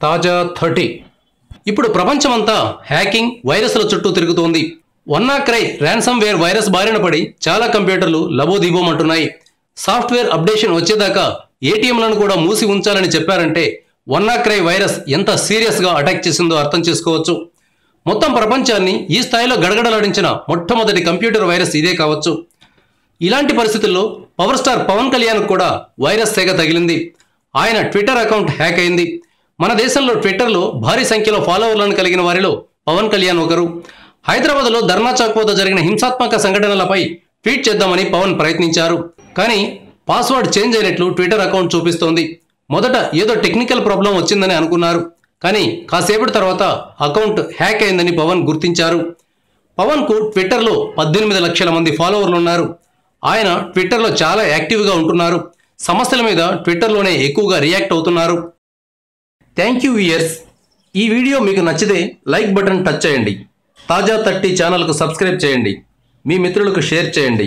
తాజా 30 ఇప్పుడు ప్రపంచమంతా హ్యాకింగ్ వైరస్ల చుట్టూ తిరుగుతోంది. వన్నాక్రై ర్యాన్సమ్వేర్ వైరస్ బారిన పడి చాలా కంప్యూటర్లు లబోదిబోమంటున్నాయి. సాఫ్ట్వేర్ అప్డేషన్ వచ్చేదాకా ఏటీఎంలను కూడా మూసి ఉంచాలని చెప్పారంటే వన్నాక్రై వైరస్ ఎంత సీరియస్గా అటాక్ చేసిందో అర్థం చేసుకోవచ్చు. మొత్తం ప్రపంచాన్ని ఈ స్థాయిలో గడగడలాడించిన మొట్టమొదటి కంప్యూటర్ వైరస్ ఇదే కావచ్చు. ఇలాంటి పరిస్థితుల్లో పవర్ స్టార్ పవన్ కళ్యాణ్ కూడా వైరస్ తెగ తగిలింది. ఆయన ట్విట్టర్ అకౌంట్ హ్యాక్ అయింది. మన దేశంలో ట్విట్టర్లో భారీ సంఖ్యలో ఫాలోవర్లను కలిగిన వారిలో పవన్ కళ్యాణ్ ఒకరు. హైదరాబాద్లో ధర్నా చౌక్ వద్ద జరిగిన హింసాత్మక సంఘటనలపై ట్వీట్ చేద్దామని పవన్ ప్రయత్నించారు. కానీ పాస్వర్డ్ చేంజ్ అయినట్లు ట్విట్టర్ అకౌంట్ చూపిస్తోంది. మొదట ఏదో టెక్నికల్ ప్రాబ్లం వచ్చిందని అనుకున్నారు. కానీ కాసేపటి తర్వాత అకౌంట్ హ్యాక్ అయిందని పవన్ గుర్తించారు. పవన్కు ట్విట్టర్లో 18 లక్షల మంది ఫాలోవర్లు ఉన్నారు. ఆయన ట్విట్టర్లో చాలా యాక్టివ్గా ఉంటున్నారు. సమస్యల మీద ట్విట్టర్లోనే ఎక్కువగా రియాక్ట్ అవుతున్నారు. Thank you viewers. ఈ వీడియో మీకు నచ్చితే లైక్ బటన్ టచ్ చేయండి. తాజా 30 ఛానల్కు సబ్స్క్రైబ్ చేయండి. మీ మిత్రులకు షేర్ చేయండి.